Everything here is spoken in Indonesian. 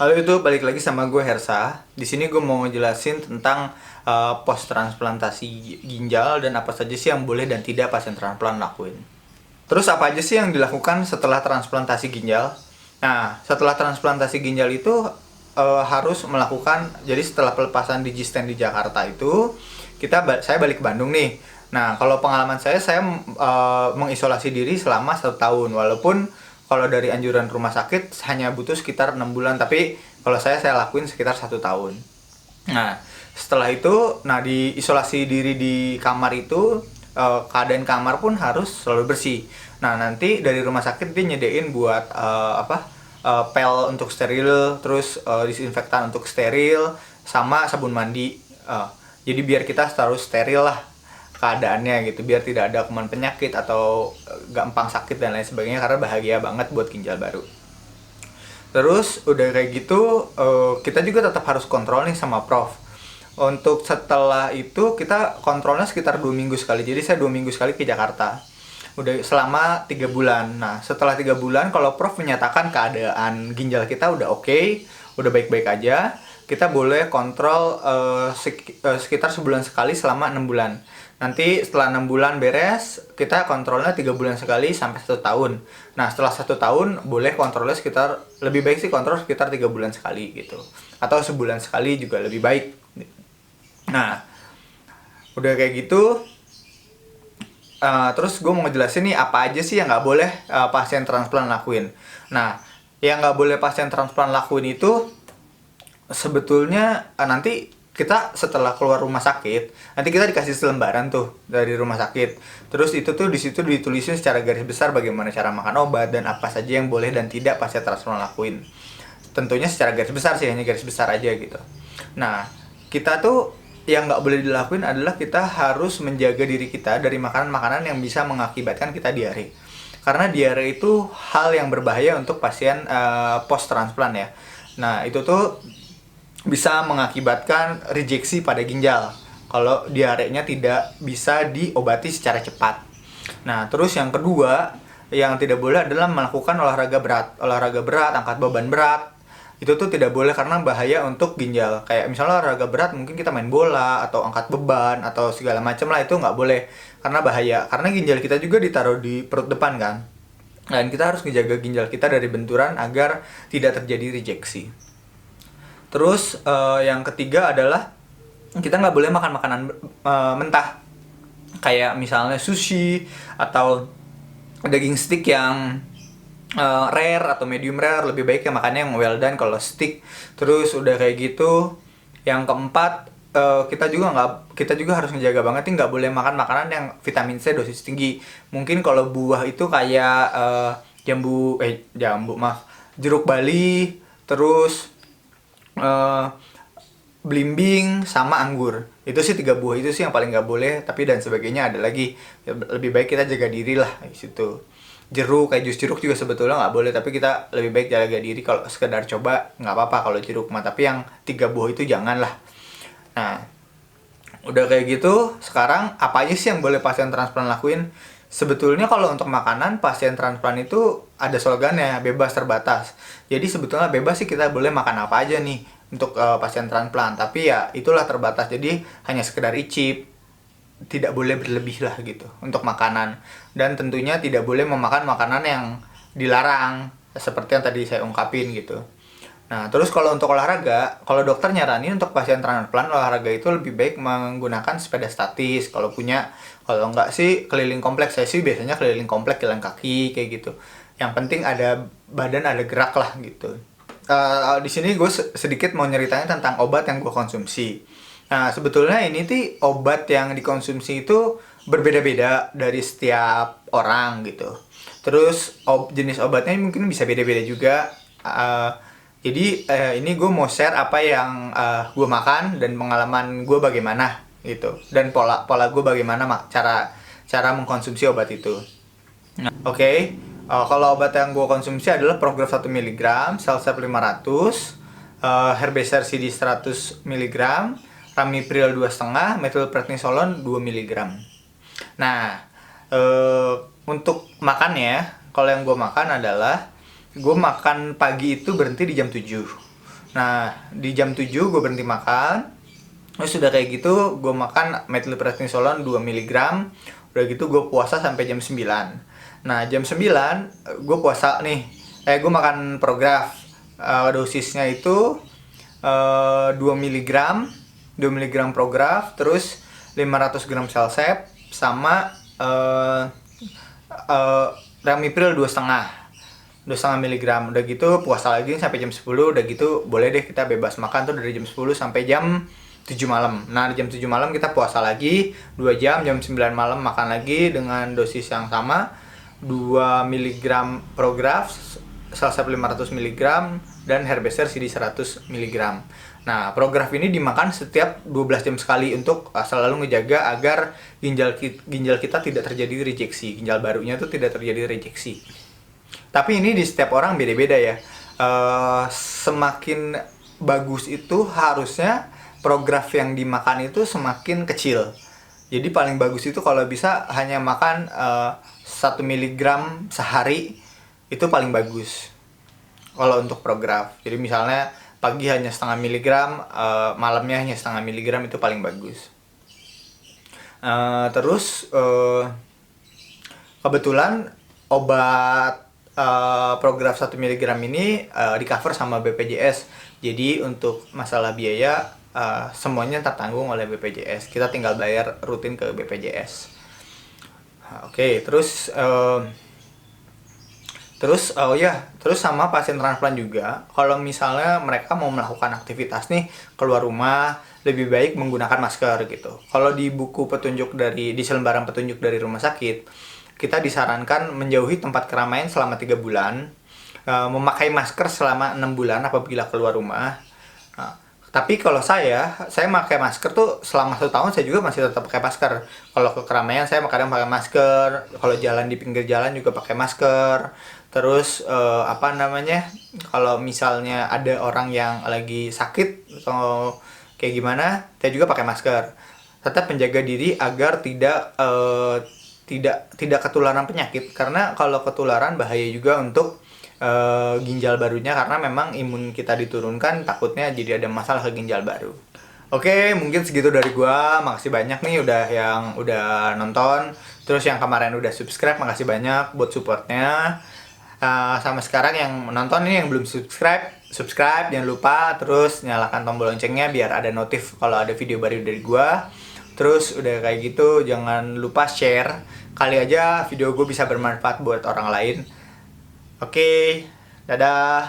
Halo, itu balik lagi sama gue Hersa. Di sini gue mau ngejelasin tentang post transplantasi ginjal dan apa saja sih yang boleh dan tidak pasien transplant lakuin. Terus apa aja sih yang dilakukan setelah transplantasi ginjal? Nah, setelah transplantasi ginjal itu harus melakukan, jadi setelah pelepasan Digistent di Jakarta itu, saya balik ke Bandung nih. Nah, kalau pengalaman saya mengisolasi diri selama 1 tahun, walaupun kalau dari anjuran rumah sakit hanya butuh sekitar 6 bulan, tapi kalau saya lakuin sekitar 1 tahun. Nah, setelah itu, nah di isolasi diri di kamar itu, keadaan kamar pun harus selalu bersih. Nah, nanti dari rumah sakit dia nyediain buat pel untuk steril, terus disinfektan untuk steril, sama sabun mandi. Jadi biar kita selalu steril lah keadaannya gitu, biar tidak ada kuman penyakit atau gampang sakit dan lain sebagainya, karena bahagia banget buat ginjal baru. Terus udah kayak gitu, kita juga tetap harus kontrol nih sama prof. Untuk setelah itu kita kontrolnya sekitar 2 minggu sekali. Jadi saya 2 minggu sekali ke Jakarta. Udah selama 3 bulan. Nah, setelah 3 bulan kalau prof menyatakan keadaan ginjal kita udah oke, udah baik-baik aja, kita boleh kontrol sekitar sebulan sekali selama 6 bulan. Nanti setelah 6 bulan beres, kita kontrolnya 3 bulan sekali sampai 1 tahun. Nah, setelah 1 tahun boleh kontrolnya sekitar, lebih baik sih kontrol sekitar 3 bulan sekali gitu. Atau sebulan sekali juga lebih baik. Nah, udah kayak gitu, terus gue mau ngejelasin nih apa aja sih yang nggak boleh pasien transplant lakuin. Nah, yang nggak boleh pasien transplant lakuin itu sebetulnya nanti kita setelah keluar rumah sakit, nanti kita dikasih selembaran tuh dari rumah sakit. Terus itu tuh di situ ditulisin secara garis besar bagaimana cara makan obat dan apa saja yang boleh dan tidak pasien transplant lakuin. Tentunya secara garis besar sih, hanya garis besar aja gitu. Nah, kita tuh yang nggak boleh dilakuin adalah kita harus menjaga diri kita dari makanan-makanan yang bisa mengakibatkan kita diare. Karena diare itu hal yang berbahaya untuk pasien post transplant ya. Nah, itu tuh bisa mengakibatkan rejeksi pada ginjal kalau diarenya tidak bisa diobati secara cepat. Nah, terus yang kedua yang tidak boleh adalah melakukan olahraga berat. Olahraga berat, angkat beban berat, itu tuh tidak boleh karena bahaya untuk ginjal. Kayak misalnya olahraga berat, mungkin kita main bola atau angkat beban atau segala macam lah, itu nggak boleh karena bahaya. Karena ginjal kita juga ditaruh di perut depan kan. Dan kita harus menjaga ginjal kita dari benturan agar tidak terjadi rejeksi. Terus yang ketiga adalah kita nggak boleh makan makanan mentah, kayak misalnya sushi atau daging stick yang rare atau medium rare. Lebih baik ya makannya yang well done kalau stick. Terus udah kayak gitu, yang keempat, kita juga harus menjaga banget nih, nggak boleh makan makanan yang vitamin C dosis tinggi. Mungkin kalau buah itu kayak jeruk Bali, terus eh, belimbing sama anggur. Itu sih 3 buah itu sih yang paling nggak boleh. Tapi dan sebagainya ada lagi. Ya, lebih baik kita jaga diri lah di situ. Jeruk, kayak jus jeruk juga sebetulnya nggak boleh, tapi kita lebih baik jaga diri. Kalau sekedar coba nggak apa-apa kalau jeruk mah, tapi yang 3 buah itu jangan lah. Nah, udah kayak gitu, sekarang apa aja sih yang boleh pasien transplant lakuin? Sebetulnya kalau untuk makanan, pasien transplant itu ada slogannya, bebas terbatas. Jadi sebetulnya bebas sih, kita boleh makan apa aja nih untuk pasien transplant. Tapi ya itulah terbatas, jadi hanya sekedar icip, tidak boleh berlebih lah gitu untuk makanan. Dan tentunya tidak boleh memakan makanan yang dilarang, seperti yang tadi saya ungkapin gitu. Nah, terus kalau untuk olahraga, kalau dokter nyaranin untuk pasien transplant olahraga itu lebih baik menggunakan sepeda statis kalau punya. Kalau enggak sih keliling kompleks. Saya sih biasanya keliling kompleks, jalan kaki kayak gitu. Yang penting ada badan, ada gerak lah gitu. Di sini gue sedikit mau nyeritain tentang obat yang gue konsumsi. Nah, sebetulnya ini tuh obat yang dikonsumsi itu berbeda-beda dari setiap orang gitu. Terus jenis obatnya mungkin bisa beda-beda juga. Jadi ini gue mau share apa yang gue makan dan pengalaman gue bagaimana gitu, dan pola gue bagaimana cara mengkonsumsi obat itu. Nah, oke. Kalau obat yang gue konsumsi adalah Prograf 1 mg, Celsep 500, Herbeser CD 100 mg, Ramipril 2,5, Methylprednisolone 2 mg. Nah, untuk makannya, kalau yang gue makan adalah gue makan pagi itu berhenti di jam 7. Nah, di jam 7 gue berhenti makan. Terus sudah kayak gitu, gue makan methylprednisolone 2 mg. Udah gitu gue puasa sampai jam 9. Nah, jam 9 gue puasa nih. Gue makan Prograf. Dosisnya itu 2 mg, 2 mg Prograf, terus 500 gram Celsep, sama Ramipril 2,5 miligram. Udah gitu puasa lagi sampai jam 10. Udah gitu boleh deh kita bebas makan tuh dari jam 10 sampai jam 7 malam. Nah, di jam 7 malam kita puasa lagi 2 jam, jam 9 malam makan lagi dengan dosis yang sama, 2 mg Prograf, Celsep 500 mg, dan Herbeser CD 100 mg. Nah, Prograf ini dimakan setiap 12 jam sekali untuk selalu ngejaga agar ginjal kita tidak terjadi rejeksi. Ginjal barunya tuh tidak terjadi rejeksi. Tapi ini di setiap orang beda-beda ya. Semakin bagus itu harusnya Prograf yang dimakan itu semakin kecil. Jadi paling bagus itu kalau bisa hanya makan 1 mg sehari, itu paling bagus kalau untuk Prograf. Jadi misalnya pagi hanya setengah miligram, malamnya hanya setengah miligram, itu paling bagus. Terus kebetulan obat Prograf 1 mg ini di cover sama BPJS. Jadi untuk masalah biaya semuanya tertanggung oleh BPJS. Kita tinggal bayar rutin ke BPJS. Oke, terus terus sama pasien transplant juga, kalau misalnya mereka mau melakukan aktivitas nih keluar rumah, lebih baik menggunakan masker gitu. Kalau di buku petunjuk di selembaran petunjuk dari rumah sakit, kita disarankan menjauhi tempat keramaian selama 3 bulan, memakai masker selama 6 bulan apabila keluar rumah. Tapi kalau saya pakai masker tuh selama 1 tahun, saya juga masih tetap pakai masker. Kalau ke keramaian saya kadang pakai masker, kalau jalan di pinggir jalan juga pakai masker. Terus kalau misalnya ada orang yang lagi sakit atau kayak gimana, saya juga pakai masker. Tetap menjaga diri agar tidak ketularan penyakit, karena kalau ketularan bahaya juga untuk ginjal barunya, karena memang imun kita diturunkan, takutnya jadi ada masalah ke ginjal baru. Oke, mungkin segitu dari gua. Makasih banyak nih yang udah nonton. Terus yang kemarin udah subscribe, makasih banyak buat supportnya. Sama sekarang yang menonton ini yang belum subscribe jangan lupa, terus nyalakan tombol loncengnya biar ada notif kalau ada video baru dari gua. Terus udah kayak gitu jangan lupa share, kali aja video gue bisa bermanfaat buat orang lain. Oke, dadah.